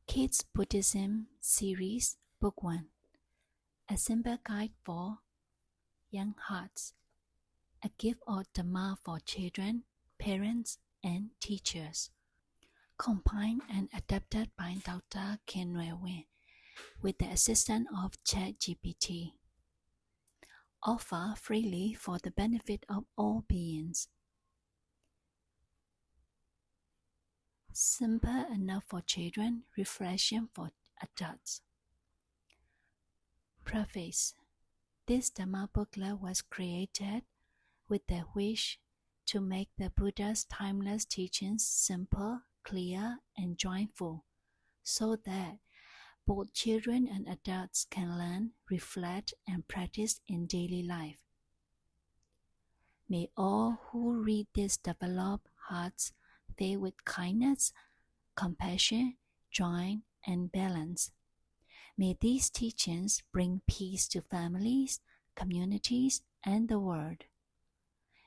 Kids Buddhism Series Book 1 A Simple Guide for Young Hearts. A gift of Dhamma for children, parents, and teachers. Compiled and adapted by Dr. Khin Nwe Win with the assistance of ChatGPT. Offered freely for the benefit of all beings. Simple enough for children, refreshing for adults. Preface. This Dhamma booklet was created with the wish to make the Buddha's timeless teachings simple, clear, and joyful, so that both children and adults can learn, reflect, and practice in daily life. May all who read this develop hearts filled with kindness, compassion, joy, and balance. May these teachings bring peace to families, communities, and the world.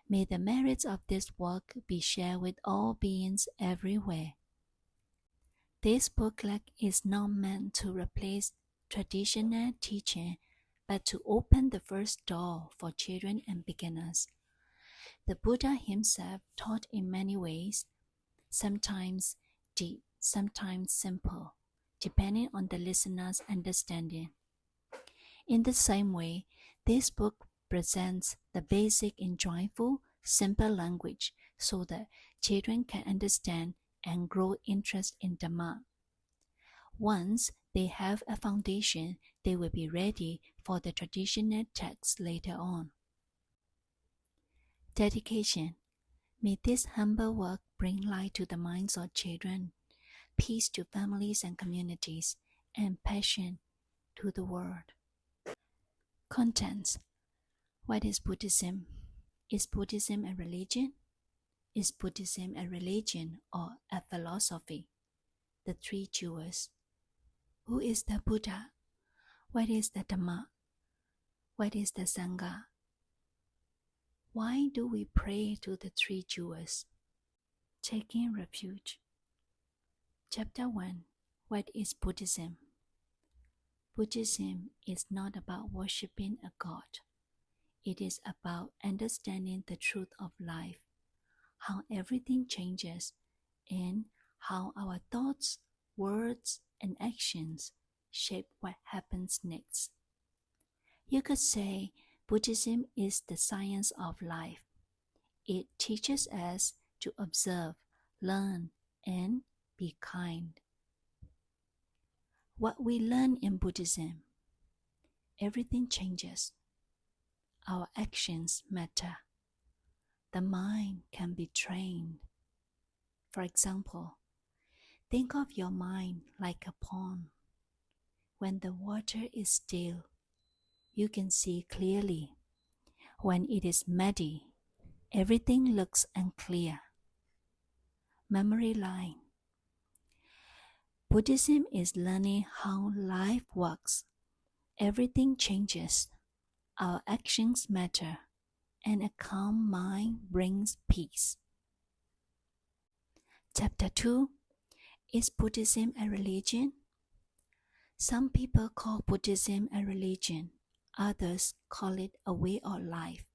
May the merits of this work be shared with all beings everywhere. This booklet is not meant to replace traditional teaching, but to open the first door for children and beginners. The Buddha himself taught in many ways, sometimes deep, sometimes simple, depending on the listener's understanding. In the same way, this book presents the basic in joyful, simple language so that children can understand and grow interest in Dhamma. Once they have a foundation, they will be ready for the traditional texts later on. Dedication. May this humble work bring light to the minds of children, peace to families and communities, and passion to the world. Contents. What is Buddhism? Is Buddhism a religion? Is Buddhism a religion or a philosophy? The three jewels. Who is the Buddha? What is the Dhamma? What is the Sangha? Why do we pray to the three jewels? Taking refuge. Chapter 1. What is Buddhism? Buddhism is not about worshipping a god. It is about understanding the truth of life, how everything changes, and how our thoughts, words, and actions shape what happens next. You could say Buddhism is the science of life. It teaches us to observe, learn, and be kind. What we learn in Buddhism: everything changes. Our actions matter. The mind can be trained. For example, think of your mind like a pond. When the water is still, you can see clearly. When it is muddy, everything looks unclear. Memory line. Buddhism is learning how life works. Everything changes. Our actions matter, and a calm mind brings peace. Chapter 2. Is Buddhism a religion? Some people call Buddhism a religion. Others call it a way of life.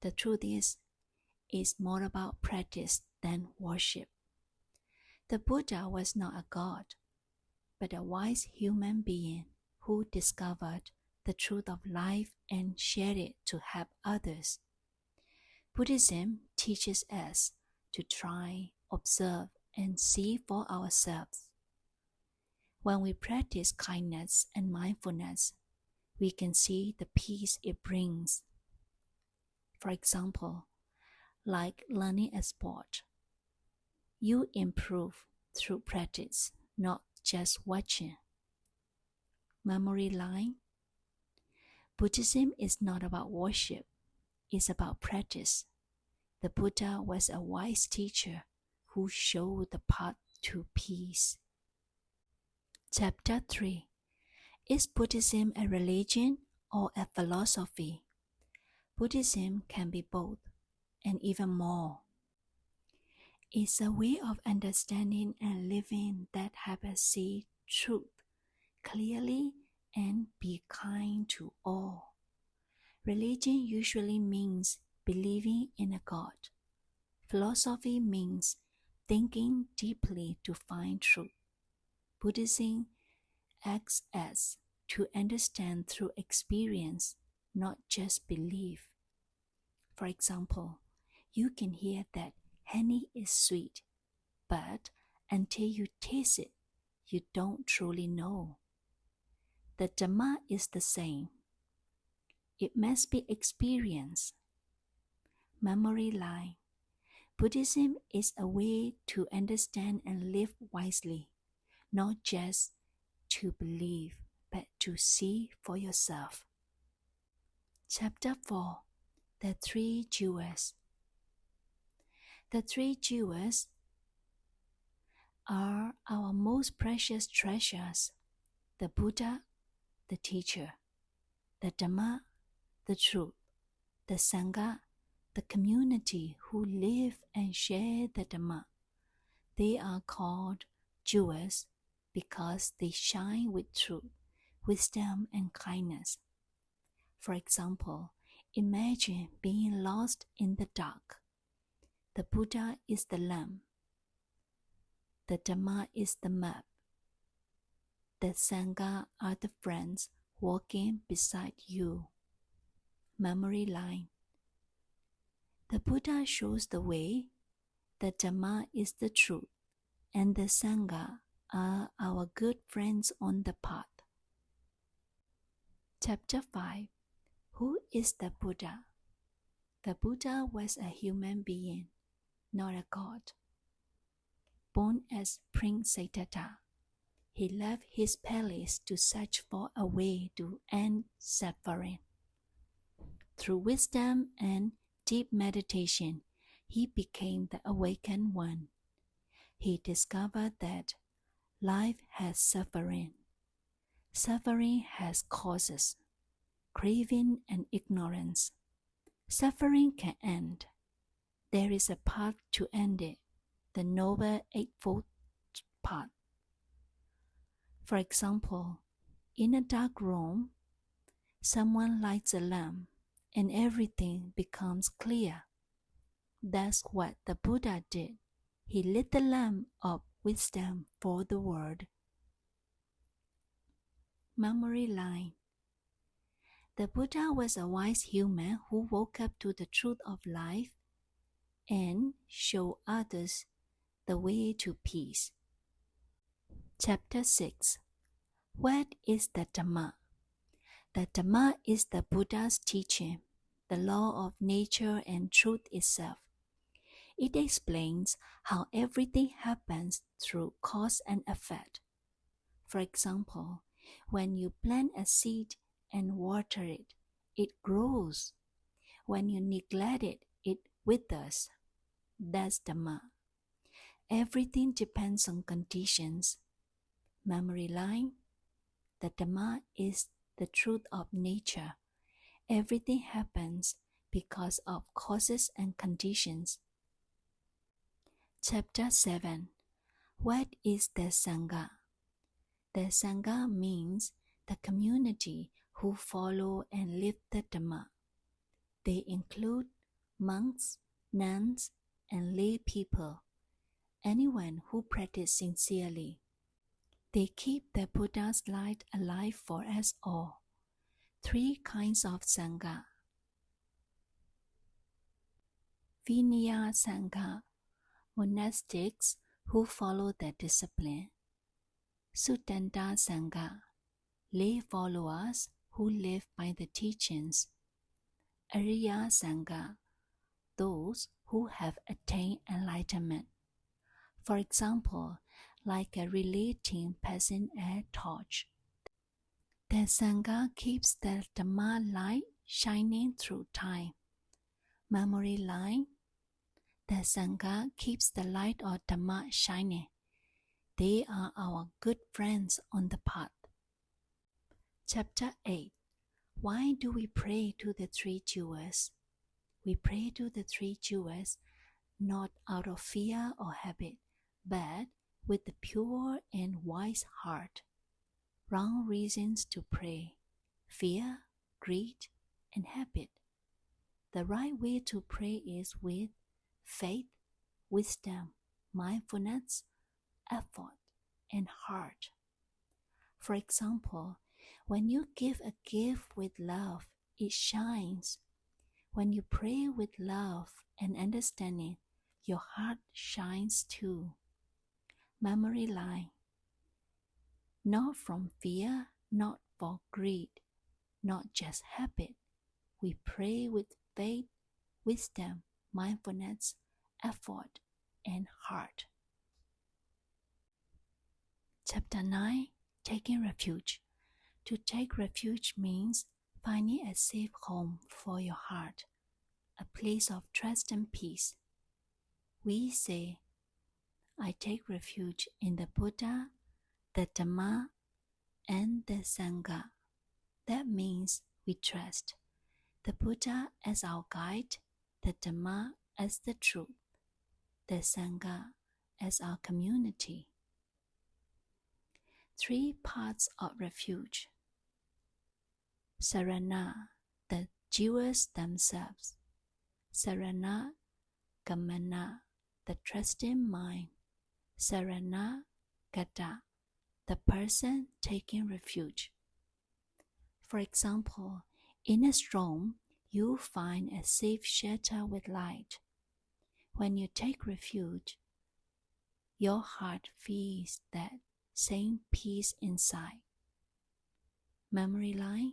The truth is, it's more about practice than worship. The Buddha was not a god, but a wise human being who discovered the truth of life and shared it to help others. Buddhism teaches us to try, observe, and see for ourselves. When we practice kindness and mindfulness, we can see the peace it brings. For example, like learning a sport. You improve through practice, not just watching. Memory line. Buddhism is not about worship, it's about practice. The Buddha was a wise teacher who showed the path to peace. Chapter 3. Is Buddhism a religion or a philosophy? Buddhism can be both, and even more. is a way of understanding and living that helps us see truth clearly and be kind to all. Religion usually means believing in a God. Philosophy means thinking deeply to find truth. Buddhism acts as to understand through experience, not just belief. For example, you can hear that honey is sweet, but until you taste it, you don't truly know. The Dhamma is the same. It must be experienced. Memory line. Buddhism is a way to understand and live wisely, not just to believe, but to see for yourself. Chapter 4. The Three Jewels. The three jewels are our most precious treasures: the Buddha, the teacher; the Dhamma, the truth; the Sangha, the community who live and share the Dhamma. They are called jewels because they shine with truth, wisdom, and kindness. For example, imagine being lost in the dark. The Buddha is the lamp. The Dhamma is the map. The Sangha are the friends walking beside you. Memory line. The Buddha shows the way, the Dhamma is the truth, and the Sangha are our good friends on the path. Chapter 5. Who is the Buddha? The Buddha was a human being, not a god. Born as Prince Siddhartha, he left his palace to search for a way to end suffering. Through wisdom and deep meditation, he became the awakened one. He discovered that life has suffering. Suffering has causes: craving and ignorance. Suffering can end. There is a path to end it, the Noble Eightfold Path. For example, in a dark room, someone lights a lamp and everything becomes clear. That's what the Buddha did. He lit the lamp of wisdom for the world. Memory line. The Buddha was a wise human who woke up to the truth of life and showed others the way to peace. Chapter 6. What is the Dhamma? The Dhamma is the Buddha's teaching, the law of nature and truth itself. It explains how everything happens through cause and effect. For example, when you plant a seed and water it, it grows. When you neglect it, it withers. That's Dhamma. Everything depends on conditions. Memory line. The Dhamma is the truth of nature. Everything happens because of causes and conditions. Chapter 7. What is the Sangha? The Sangha means the community who follow and live the Dhamma. They include monks, nuns, and lay people, anyone who practices sincerely. They keep the Buddha's light alive for us all. 3 kinds of Sangha. Vinaya Sangha, monastics who follow the discipline. Suttanta Sangha, lay followers who live by the teachings. Ariya Sangha, those who have attained enlightenment. For example, like a relay team passing a torch. The Sangha keeps the Dhamma light shining through time. Memory line. The Sangha keeps the light of Dhamma shining. They are our good friends on the path. Chapter 8. Why do we pray to the three jewels? We pray to the three jewels not out of fear or habit, but with the pure and wise heart. Wrong reasons to pray: fear, greed, and habit. The right way to pray is with faith, wisdom, mindfulness, effort, and heart. For example, when you give a gift with love, it shines. When you pray with love and understanding, your heart shines too. Memory line: not from fear, not for greed, not just habit. We pray with faith, wisdom, mindfulness, effort, and heart. Chapter 9. Taking Refuge. To take refuge means finding a safe home for your heart, a place of trust and peace. We say, I take refuge in the Buddha, the Dhamma, and the Sangha. That means we trust the Buddha as our guide, the Dhamma as the truth, the Sangha as our community. 3 parts of refuge. Sarana, the jewels themselves. Sarana Gamana, the trusting mind. Sarana Gata, the person taking refuge. For example, in a storm, you find a safe shelter with light. When you take refuge, your heart feels that same peace inside. Memory line: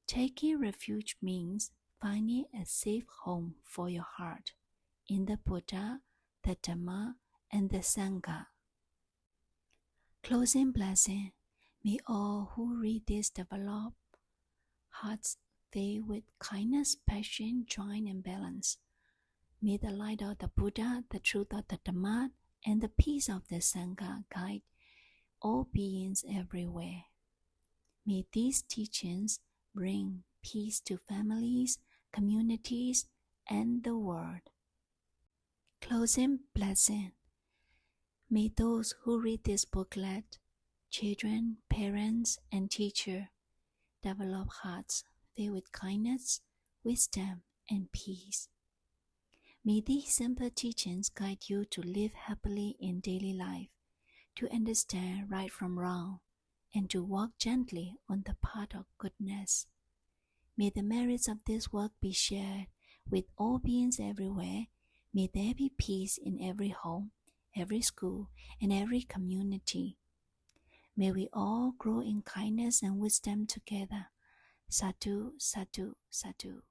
taking refuge means finding a safe home for your heart in the Buddha, the Dhamma, and the Sangha. Closing blessing. May all who read this develop hearts filled with kindness, passion, joy, and balance. May the light of the Buddha, the truth of the Dhamma, and the peace of the Sangha guide all beings everywhere. May these teachings bring peace to families, communities, and the world. Closing blessing. May those who read this booklet, children, parents, and teachers, develop hearts filled with kindness, wisdom, and peace. May these simple teachings guide you to live happily in daily life, to understand right from wrong, and to walk gently on the path of goodness. May the merits of this work be shared with all beings everywhere. May there be peace in every home, every school, and every community. May we all grow in kindness and wisdom together. Sadhu, sadhu, sadhu.